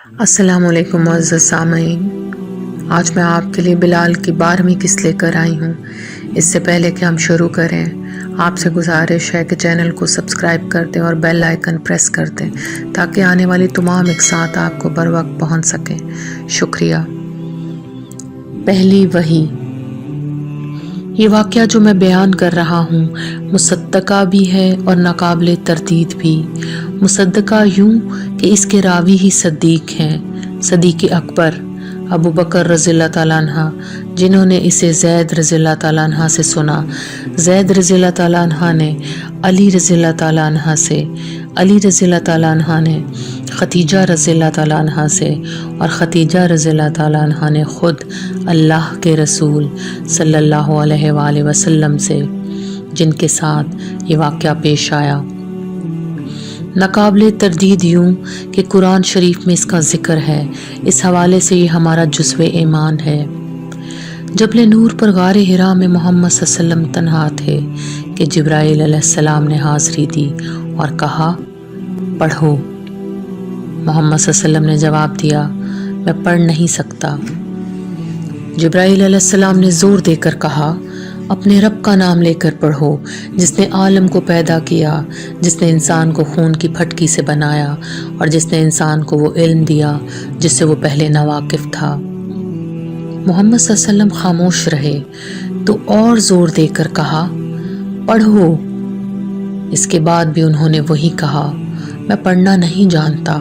السلام علیکم معزز سامعین، آج میں آپ کے لیے بلال کی 12ویں قسط لے کر آئی ہوں۔ اس سے پہلے کہ ہم شروع کریں، آپ سے گزارش ہے کہ چینل کو سبسکرائب کر دیں اور بیل آئیکن پریس کر دیں تاکہ آنے والی تمام اقساط آپ کو بر وقت پہنچ سکیں۔ شکریہ۔ پہلی وحی۔ یہ واقعہ جو میں بیان کر رہا ہوں مصدقہ بھی ہے اور ناقابل تردید بھی۔ مصدقہ یوں کہ اس کے راوی ہی صدیق ہیں، صدیق اکبر ابو بکر رضی اللہ تعالیٰ عنہ، جنہوں نے اسے زید رضی اللہ تعالیٰ عنہ سے سنا۔ زید رضی اللہ تعالیٰ عنہ نے علی رضی اللہ تعالیٰ عنہ سے، علی رضی اللہ تعالیٰ عنہ نے ختیجہ رضی اللہ تعالیٰ عنہ سے، اور ختیجہ رضی اللہ تعالیٰ عنہ نے خود اللہ کے رسول صلی اللہ علیہ وآلہ وسلم سے، جن کے ساتھ یہ واقعہ پیش آیا۔ ناقابل تردید یوں کہ قرآن شریف میں اس کا ذکر ہے۔ اس حوالے سے یہ ہمارا جزو ایمان ہے۔ جبل نور پر غار حرا میں محمد صلی اللہ علیہ وسلم تنہا تھے کہ جبرائیل علیہ السلام نے حاضری دی اور کہا، پڑھو۔ محمد صلی اللہ علیہ وسلم نے جواب دیا، میں پڑھ نہیں سکتا۔ جبرائیل علیہ السلام نے زور دے کر کہا، اپنے رب کا نام لے کر پڑھو، جس نے عالم کو پیدا کیا، جس نے انسان کو خون کی پھٹکی سے بنایا، اور جس نے انسان کو وہ علم دیا جس سے وہ پہلے ناواقف تھا۔ محمد صلی اللہ علیہ وسلم خاموش رہے تو اور زور دے کر کہا، پڑھو۔ اس کے بعد بھی انہوں نے وہی کہا، میں پڑھنا نہیں جانتا۔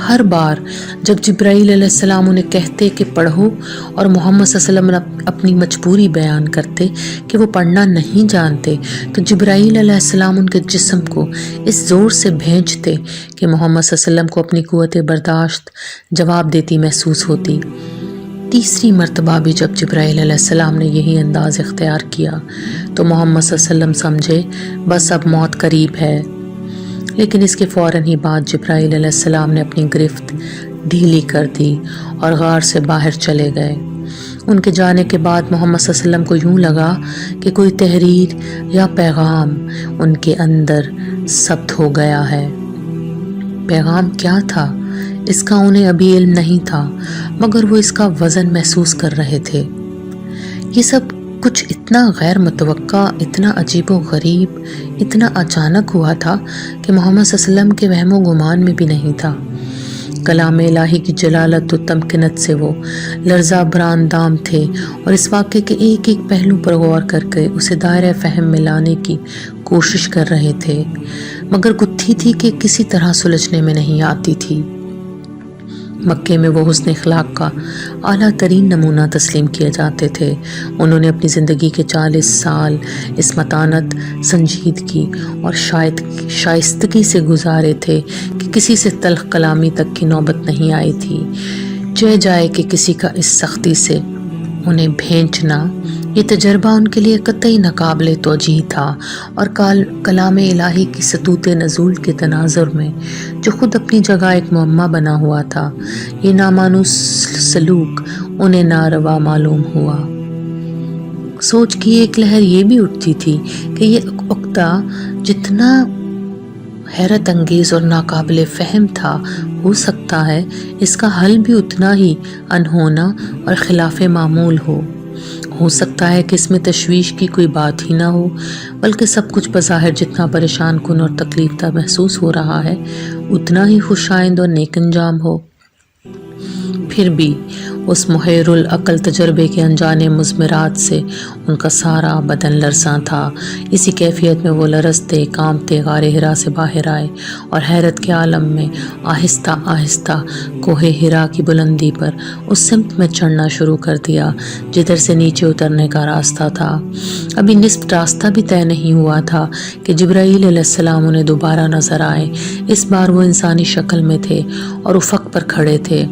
ہر بار جب جبرائیل علیہ السلام انہیں کہتے کہ پڑھو اور محمد صلی اللہ علیہ وسلم اپنی مجبوری بیان کرتے کہ وہ پڑھنا نہیں جانتے، تو جبرائیل علیہ السلام ان کے جسم کو اس زور سے بھینچتے کہ محمد صلی اللہ علیہ وسلم کو اپنی قوت برداشت جواب دیتی محسوس ہوتی۔ تیسری مرتبہ بھی جب جبرائیل علیہ السلام نے یہی انداز اختیار کیا تو محمد صلی اللہ علیہ وسلم سمجھے بس اب موت قریب ہے۔ لیکن اس کے فوراً ہی بعد جبرائیل علیہ السلام نے اپنی گرفت ڈھیلی کر دی اور غار سے باہر چلے گئے۔ ان کے جانے کے بعد محمد صلی اللہ علیہ وسلم کو یوں لگا کہ کوئی تحریر یا پیغام ان کے اندر ثبت ہو گیا ہے۔ پیغام کیا تھا اس کا انہیں ابھی علم نہیں تھا، مگر وہ اس کا وزن محسوس کر رہے تھے۔ یہ سب کچھ اتنا غیر متوقع، اتنا عجیب و غریب، اتنا اچانک ہوا تھا کہ محمد صلی اللہ علیہ وسلم کے وہم و گمان میں بھی نہیں تھا۔ کلام الہی کی جلالت و تمکنت سے وہ لرزہ براندام تھے اور اس واقعے کے ایک ایک پہلو پر غور کر کے اسے دائرہ فہم میں لانے کی کوشش کر رہے تھے، مگر گتھی تھی کہ کسی طرح سلجھنے میں نہیں آتی تھی۔ مکے میں وہ حسن اخلاق کا اعلیٰ ترین نمونہ تسلیم کیے جاتے تھے۔ انہوں نے اپنی زندگی کے 40 سال اس متانت، سنجیدگی اور شائستگی سے گزارے تھے کہ کسی سے تلخ کلامی تک کی نوبت نہیں آئی تھی۔ چہ جائے کہ کسی کا اس سختی سے انہیں بھینچنا، یہ تجربہ ان کے لیے قطعی ناقابل توجیہ تھا، اور کلام الہی کی سطوط نزول کے تناظر میں جو خود اپنی جگہ ایک معمہ بنا ہوا تھا، یہ نامانوس سلوک انہیں ناروا معلوم ہوا۔ سوچ کی ایک لہر یہ بھی اٹھتی تھی کہ یہ عقدہ جتنا حیرت انگیز اور ناقابل فہم تھا، ہو سکتا ہے اس کا حل بھی اتنا ہی انہونا اور خلاف معمول ہو سکتا ہے کہ اس میں تشویش کی کوئی بات ہی نہ ہو، بلکہ سب کچھ بظاہر جتنا پریشان کن اور تکلیف دہ محسوس ہو رہا ہے اتنا ہی خوش آئند اور نیک انجام ہو۔ پھر بھی اس محیر العقل تجربے کے انجانے مضمرات سے ان کا سارا بدن لرزاں تھا۔ اسی کیفیت میں وہ لرزتے کانپتے غار حرا سے باہر آئے اور حیرت کے عالم میں آہستہ آہستہ کوہ حرا کی بلندی پر اس سمت میں چڑھنا شروع کر دیا جدھر سے نیچے اترنے کا راستہ تھا۔ ابھی نصف راستہ بھی طے نہیں ہوا تھا کہ جبرائیل علیہ السلام انہیں دوبارہ نظر آئے۔ اس بار وہ انسانی شکل میں تھے اور افق پر کھڑے تھے۔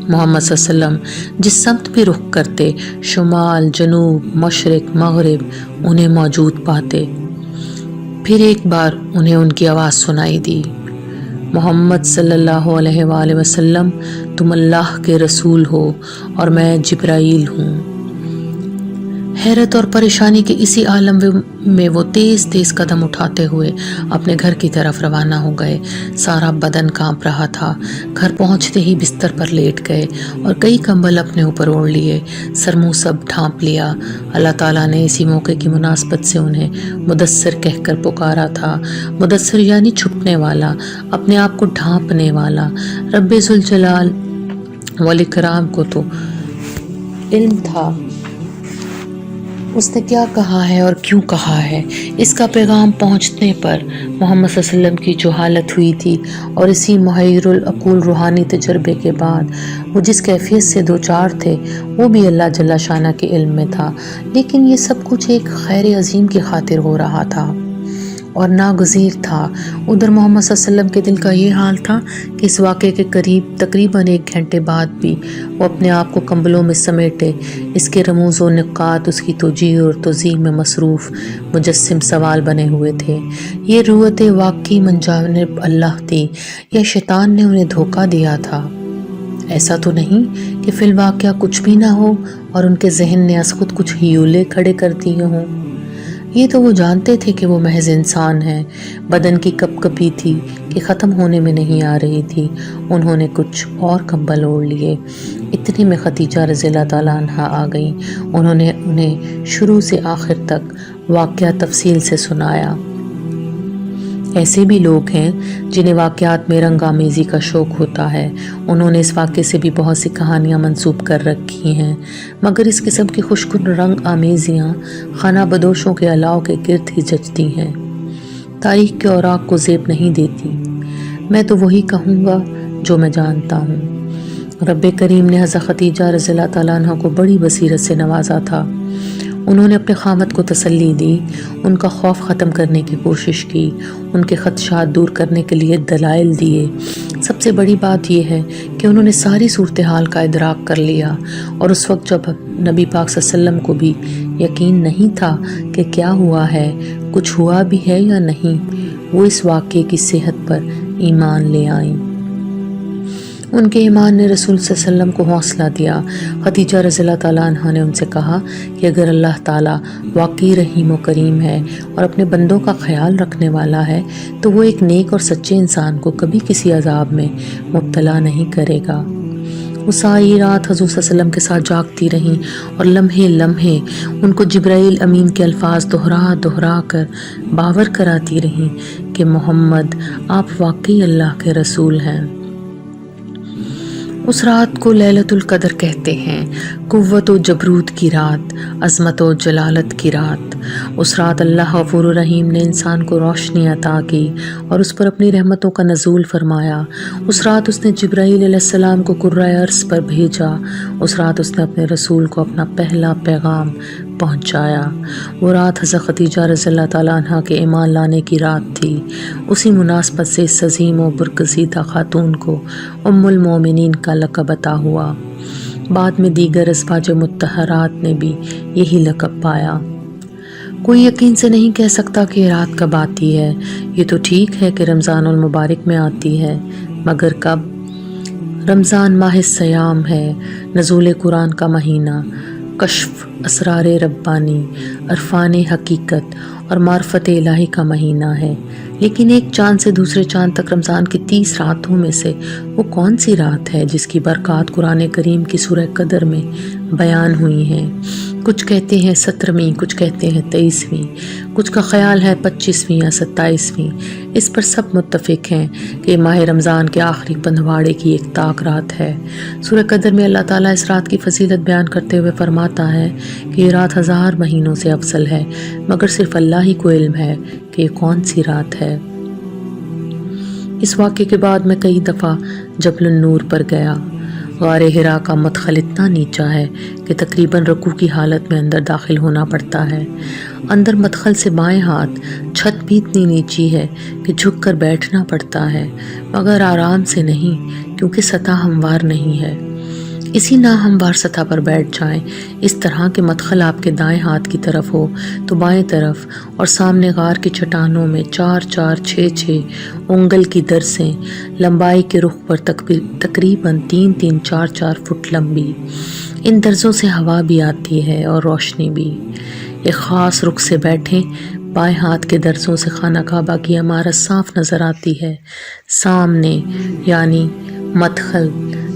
محمد صلی اللہ علیہ وسلم جس سمت بھی رخ کرتے، شمال، جنوب، مشرق، مغرب، انہیں موجود پاتے۔ پھر ایک بار انہیں ان کی آواز سنائی دی، محمد صلی اللہ علیہ وآلہ وسلم، تم اللہ کے رسول ہو اور میں جبرائیل ہوں۔ حیرت اور پریشانی کے اسی عالم میں وہ تیز تیز قدم اٹھاتے ہوئے اپنے گھر کی طرف روانہ ہو گئے۔ سارا بدن کانپ رہا تھا۔ گھر پہنچتے ہی بستر پر لیٹ گئے اور کئی کمبل اپنے اوپر اوڑھ لیے، سر منہ سب ڈھانپ لیا۔ اللہ تعالیٰ نے اسی موقع کی مناسبت سے انہیں مدثر کہہ کر پکارا تھا۔ مدثر یعنی چھپنے والا، اپنے آپ کو ڈھانپنے والا۔ رب ذوالجلال والاکرام کو تو علم تھا اس نے کیا کہا ہے اور کیوں کہا ہے۔ اس کا پیغام پہنچنے پر محمد صلی اللہ علیہ وسلم کی جو حالت ہوئی تھی اور اسی محیر العقول روحانی تجربے کے بعد وہ جس کیفیت سے دوچار تھے وہ بھی اللہ جل شانہ کے علم میں تھا، لیکن یہ سب کچھ ایک خیر عظیم کی خاطر ہو رہا تھا اور ناگزیر تھا۔ ادھر محمد صلی اللہ علیہ وسلم کے دل کا یہ حال تھا کہ اس واقعے کے تقریباً 1 گھنٹے بعد بھی وہ اپنے آپ کو کمبلوں میں سمیٹے اس کے رموز و نقاط اس کی توجیہ اور توضیح میں مصروف مجسم سوال بنے ہوئے تھے۔ یہ روت واقعی من جانب اللہ تھی یا شیطان نے انہیں دھوکہ دیا تھا؟ ایسا تو نہیں کہ فی الواقعہ کچھ بھی نہ ہو اور ان کے ذہن نے از خود کچھ ہیولے کھڑے کر دیے ہوں؟ یہ تو وہ جانتے تھے کہ وہ محض انسان ہیں۔ بدن کی کپ کپی تھی کہ ختم ہونے میں نہیں آ رہی تھی۔ انہوں نے کچھ اور کمبل اوڑھ لیے۔ اتنے میں خدیجہ رضی اللہ تعالیٰ عنہا آ گئیں۔ انہوں نے انہیں شروع سے آخر تک واقعہ تفصیل سے سنایا۔ ایسے بھی لوگ ہیں جنہیں واقعات میں رنگ آمیزی کا شوق ہوتا ہے۔ انہوں نے اس واقعے سے بھی بہت سی کہانیاں منسوب کر رکھی ہیں، مگر اس قسم کی خوشگن رنگ آمیزیاں خانہ بدوشوں کے الاؤ کے گرد ہی جچتی ہیں، تاریخ کے اوراق کو زیب نہیں دیتی۔ میں تو وہی کہوں گا جو میں جانتا ہوں۔ رب کریم نے حضرت خدیجہ رضی اللہ تعالیٰ عنہ کو بڑی بصیرت سے نوازا تھا۔ انہوں نے اپنے خامد کو تسلی دی، ان کا خوف ختم کرنے کی کوشش کی، ان کے خدشات دور کرنے کے لیے دلائل دیے۔ سب سے بڑی بات یہ ہے کہ انہوں نے ساری صورتحال کا ادراک کر لیا، اور اس وقت جب نبی پاک صلی اللہ علیہ وسلم کو بھی یقین نہیں تھا کہ کیا ہوا ہے، کچھ ہوا بھی ہے یا نہیں، وہ اس واقعے کی صحت پر ایمان لے آئیں۔ ان کے ایمان نے رسول صلی اللہ علیہ وسلم کو حوصلہ دیا۔ خدیجہ رضی اللہ تعالیٰ عنہ نے ان سے کہا کہ اگر اللہ تعالیٰ واقعی رحیم و کریم ہے اور اپنے بندوں کا خیال رکھنے والا ہے تو وہ ایک نیک اور سچے انسان کو کبھی کسی عذاب میں مبتلا نہیں کرے گا۔ وہ ساری رات حضور صلی اللہ علیہ وسلم کے ساتھ جاگتی رہیں اور لمحے لمحے ان کو جبرائیل امین کے الفاظ دہرا کر باور کراتی رہیں کہ محمد آپ واقعی اللہ کے رسول ہیں۔ اس رات کو لیلۃ القدر کہتے ہیں، قوت و جبروت کی رات، عظمت و جلالت کی رات۔ اس رات اللہ غفور الرحیم نے انسان کو روشنی عطا کی اور اس پر اپنی رحمتوں کا نزول فرمایا۔ اس رات اس نے جبرائیل علیہ السلام کو کرۂ ارض پر بھیجا۔ اس رات اس نے اپنے رسول کو اپنا پہلا پیغام پہنچایا۔ وہ رات حضرت خدیجہ رضی اللہ تعالیٰ عنہ کے ایمان لانے کی رات تھی۔ اسی مناسبت سے اس عظیم و برگزیدہ خاتون کو ام المومنین کا لقب عطا ہوا۔ بعد میں دیگر ازواج مطہرات نے بھی یہی لقب پایا۔ کوئی یقین سے نہیں کہہ سکتا کہ یہ رات کب آتی ہے۔ یہ تو ٹھیک ہے کہ رمضان المبارک میں آتی ہے، مگر کب؟ رمضان ماہ سیام ہے، نزول قرآن کا مہینہ، کشف اسرار ربانی، عرفان حقیقت اور معرفت الہی کا مہینہ ہے۔ لیکن ایک چاند سے دوسرے چاند تک رمضان کی 30 راتوں میں سے وہ کون سی رات ہے جس کی برکات قرآن کریم کی سورہ قدر میں بیان ہوئی ہیں؟ کچھ کہتے ہیں 17ویں، کچھ کہتے ہیں 23ویں، کچھ کا خیال ہے 25ویں یا 27ویں۔ اس پر سب متفق ہیں کہ ماہ رمضان کے آخری پندھواڑے کی ایک طاق رات ہے۔ سورہ قدر میں اللہ تعالیٰ اس رات کی فضیلت بیان کرتے ہوئے فرماتا ہے کہ یہ رات 1000 مہینوں سے افضل ہے، مگر صرف اللہ ہی کو علم ہے کہ یہ کون سی رات ہے۔ اس واقعے کے بعد میں کئی دفعہ جبل النور پر گیا۔ غار حرا کا مدخل اتنا نیچا ہے کہ تقریباً رکوع کی حالت میں اندر داخل ہونا پڑتا ہے۔ اندر مدخل سے بائیں ہاتھ چھت بھی اتنی نیچی ہے کہ جھک کر بیٹھنا پڑتا ہے، مگر آرام سے نہیں، کیونکہ سطح ہموار نہیں ہے۔ اسی ناہموار سطح پر بیٹھ جائیں۔ اس طرح کے مدخل آپ کے دائیں ہاتھ کی طرف ہو تو بائیں طرف اور سامنے غار کی چٹانوں میں 4-4 6-6 انگل کی درسیں، لمبائی کے رخ پر تقریباً 3-3 4-4 فٹ لمبی۔ ان درزوں سے ہوا بھی آتی ہے اور روشنی بھی۔ ایک خاص رخ سے بیٹھیں، بائیں ہاتھ کے درزوں سے خانہ کعبہ کی عمارت صاف نظر آتی ہے۔ سامنے یعنی مدخل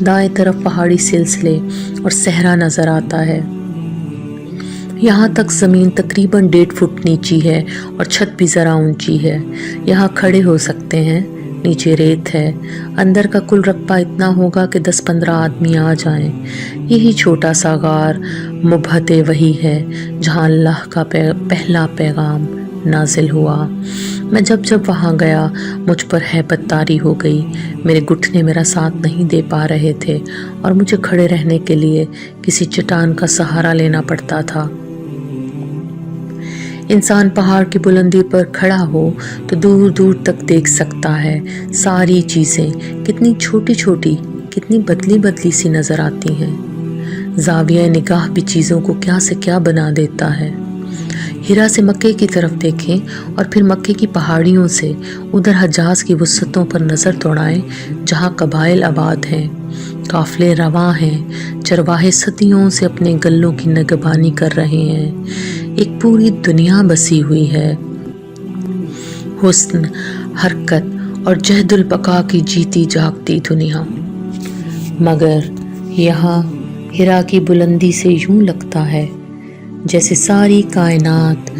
دائیں طرف پہاڑی سلسلے اور صحرا نظر آتا ہے۔ یہاں تک زمین تقریباً 1.5 فٹ نیچی ہے اور چھت بھی ذرا اونچی ہے۔ یہاں کھڑے ہو سکتے ہیں، نیچے ریت ہے۔ اندر کا کل رقبہ اتنا ہوگا کہ 10-15 آدمی آ جائیں۔ یہی چھوٹا سا غار مبہت وحی ہے جہاں اللہ کا پہلا پیغام نازل ہوا۔ میں جب وہاں گیا مجھ پر ہیبت طاری ہو گئی۔ میرے گھٹنے میرا ساتھ نہیں دے پا رہے تھے اور مجھے کھڑے رہنے کے لیے کسی چٹان کا سہارا لینا پڑتا تھا۔ انسان پہاڑ کی بلندی پر کھڑا ہو تو دور دور تک دیکھ سکتا ہے۔ ساری چیزیں کتنی چھوٹی چھوٹی، کتنی بدلی سی نظر آتی ہیں۔ زاویہ نگاہ بھی چیزوں کو کیا سے کیا بنا دیتا ہے۔ ہرا سے مکے کی طرف دیکھیں اور پھر مکے کی پہاڑیوں سے ادھر حجاز کی وسعتوں پر نظر دوڑائیں جہاں قبائل آباد ہیں، قافلے رواں ہیں، چرواہے صدیوں سے اپنے گلوں کی نگہبانی کر رہے ہیں۔ ایک پوری دنیا بسی ہوئی ہے، حسن، حرکت اور جہد البقا کی جیتی جاگتی دنیا۔ مگر یہاں ہرا کی بلندی سے یوں لگتا ہے جیسے ساری کائنات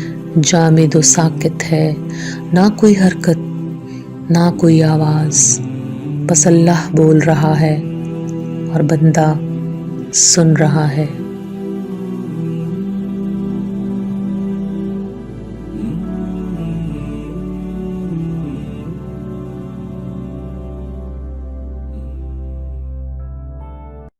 جامد و ساکت ہے، نہ کوئی حرکت، نہ کوئی آواز، بس اللہ بول رہا ہے اور بندہ سن رہا ہے۔